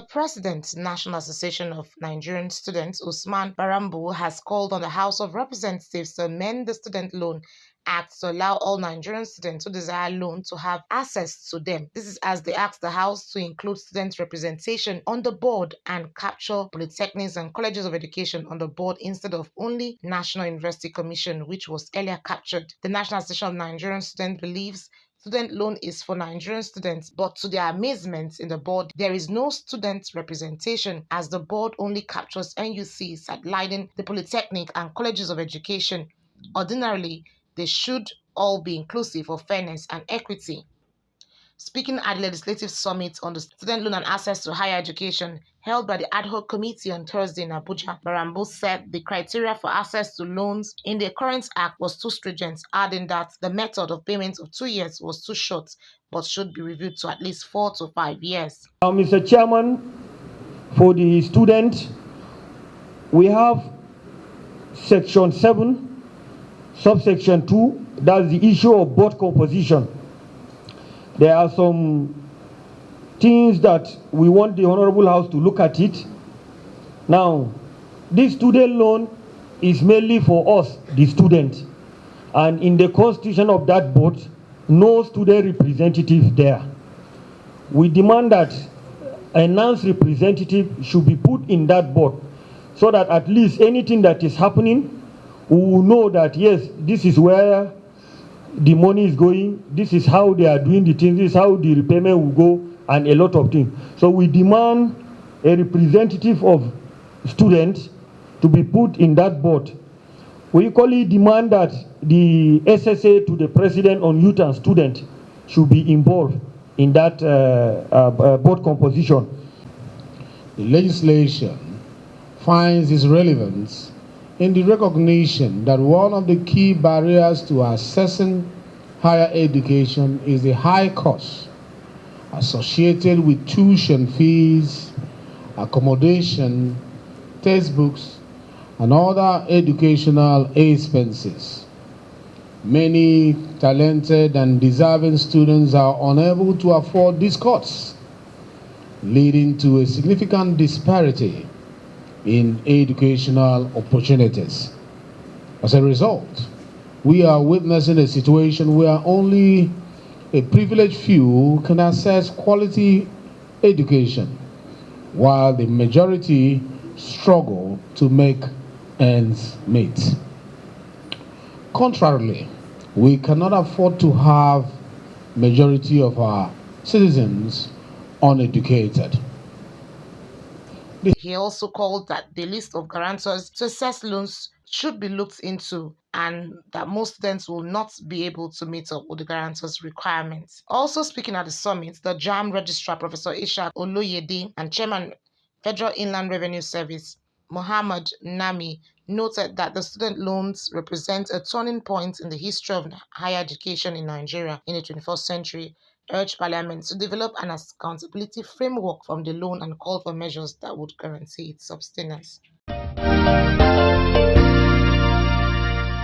president, National Association of Nigerian Students, Usman Barambu, has called on the House of Representatives to amend the Student Loan Act to allow all Nigerian students who desire loan to have access to them. This is as they ask the House to include student representation on the board and capture polytechnics and colleges of education on the board instead of only National University Commission, which was earlier captured. The National Association of Nigerian Students believes student loan is for Nigerian students, but to their amazement in the board, there is no student representation as the board only captures NUCs sidelining the polytechnic and colleges of education. Ordinarily, they should all be inclusive of fairness and equity. Speaking at the Legislative Summit on the Student Loan and Access to Higher Education held by the Ad Hoc Committee on Thursday in Abuja, Barambo said the criteria for access to loans in the current act was too stringent, adding that the method of payment of 2 years was too short but should be reviewed to at least 4 to 5 years. Now, Mr. Chairman, for the student, we have Section 7, Subsection 2, that's the issue of board composition. There are some things that we want the Honorable House to look at it. Now, this student loan is mainly for us, the student. And in the constitution of that board, no student representative there. We demand that a Nans representative should be put in that board so that at least anything that is happening, we will know that, yes, this is where the money is going, this is how they are doing the things, this is how the repayment will go, and a lot of things. So we demand a representative of students to be put in that board. We equally demand that the SSA to the President on Youth and Student should be involved in that board composition. The legislation finds its relevance in the recognition that one of the key barriers to accessing higher education is the high costs associated with tuition fees, accommodation, textbooks, and other educational expenses. Many talented and deserving students are unable to afford these costs, leading to a significant disparity in educational opportunities. As a result, we are witnessing a situation where only a privileged few can access quality education, while the majority struggle to make ends meet. Contrarily, we cannot afford to have majority of our citizens uneducated. He also called that the list of guarantors to assess loans should be looked into and that most students will not be able to meet up with the guarantors' requirements. Also speaking at the summit, the JAM Registrar Professor Ishaq Oloyede and Chairman Federal Inland Revenue Service Mohammed Nami noted that the student loans represent a turning point in the history of higher education in Nigeria in the 21st century, urged Parliament to develop an accountability framework from the loan and call for measures that would guarantee its sustenance.